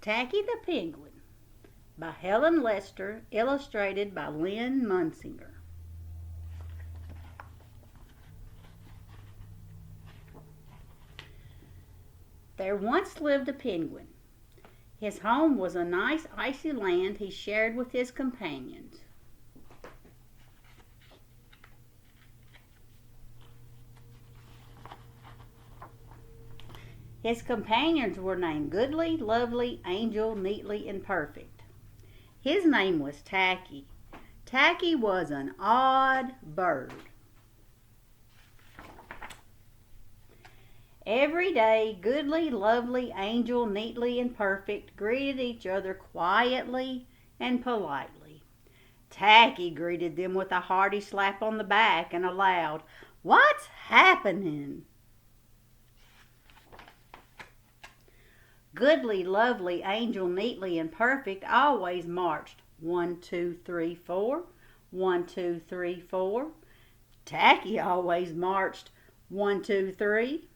Tacky the Penguin by Helen Lester, illustrated by Lynn Munsinger. There once lived a penguin. His home was a nice icy land he shared with his companions. His companions were named Goodly, Lovely, Angel, Neatly, and Perfect. His name was Tacky. Tacky was an odd bird. Every day, Goodly, Lovely, Angel, Neatly, and Perfect greeted each other quietly and politely. Tacky greeted them with a hearty slap on the back and a loud, "What's happening?" Goodly, Lovely, Angel, Neatly, and Perfect always marched 1, 2, 3, 4, 1, 2, 3, 4. Tacky always marched 1, 2, 3,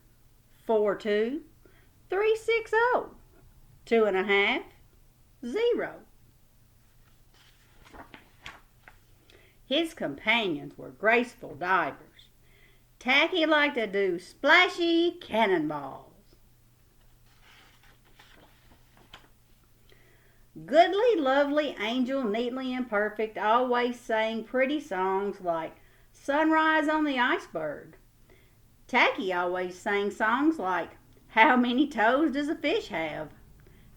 4, 2, 3, 6, 0, 2.5, 0. His companions were graceful divers. Tacky liked to do splashy cannonballs. Goodly, Lovely, Angel, Neatly, and Perfect always sang pretty songs like Sunrise on the Iceberg. Tacky always sang songs like How Many Toes Does a Fish Have?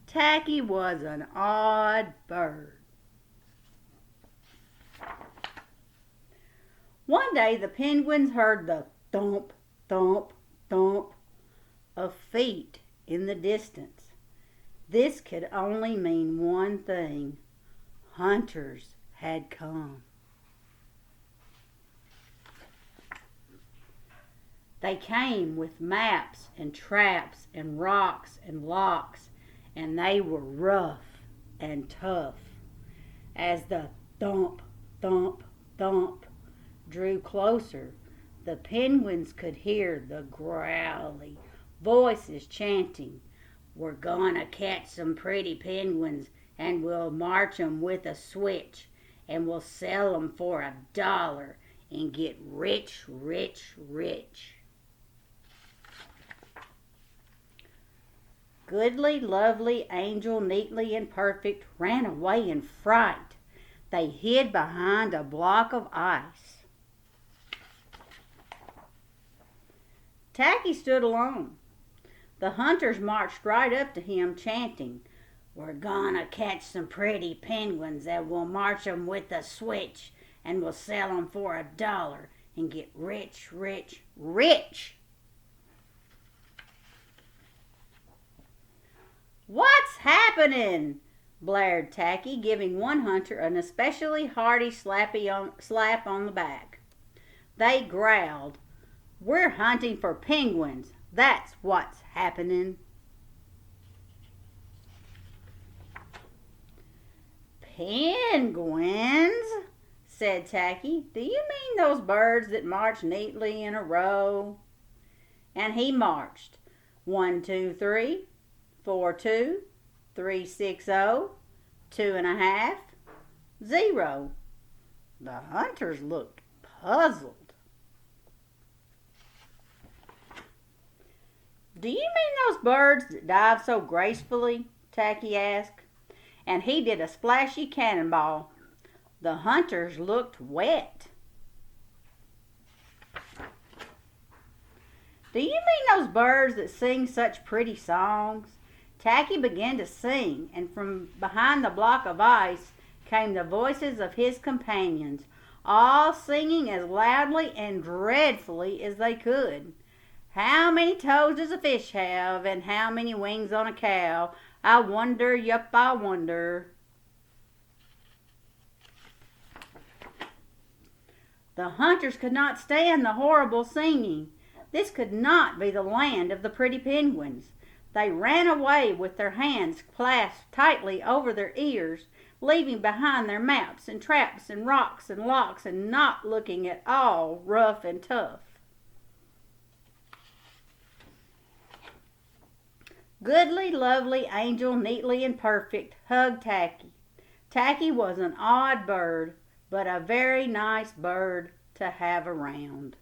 Tacky was an odd bird. One day the penguins heard the thump, thump, thump of feet in the distance. This could only mean one thing. Hunters had come. They came with maps and traps and rocks and locks, and they were rough and tough. As the thump, thump, thump drew closer, the penguins could hear the growly voices chanting, "We're gonna catch some pretty penguins, and we'll march 'em with a switch, and we'll sell 'em for $1 and get rich, rich, rich." Goodly, Lovely, Angel, Neatly, and Perfect ran away in fright. They hid behind a block of ice. Tacky stood alone. The hunters marched right up to him, chanting, "We're gonna catch some pretty penguins, and we'll march 'em with a switch, and we'll sell 'em for $1 and get rich, rich, rich." "What's happening?" blared Tacky, giving one hunter an especially hearty slap on the back. They growled, "We're hunting for penguins. That's what's happening." "Penguins?" said Tacky. "Do you mean those birds that march neatly in a row?" And he marched 1, 2, 3, 4, 2, 3, 6, 0, 2.5, 0. The hunters looked puzzled. "Do you mean those birds that dive so gracefully?" Tacky asked. And he did a splashy cannonball. The hunters looked wet. "Do you mean those birds that sing such pretty songs?" Tacky began to sing, and from behind the block of ice came the voices of his companions, all singing as loudly and dreadfully as they could. "How many toes does a fish have, and how many wings on a cow? I wonder, yup, I wonder." The hunters could not stand the horrible singing. This could not be the land of the pretty penguins. They ran away with their hands clasped tightly over their ears, leaving behind their maps and traps and rocks and locks, and not looking at all rough and tough. Goodly, lovely Angel, neatly and perfect, hugged Tacky. Tacky was an odd bird, but a very nice bird to have around.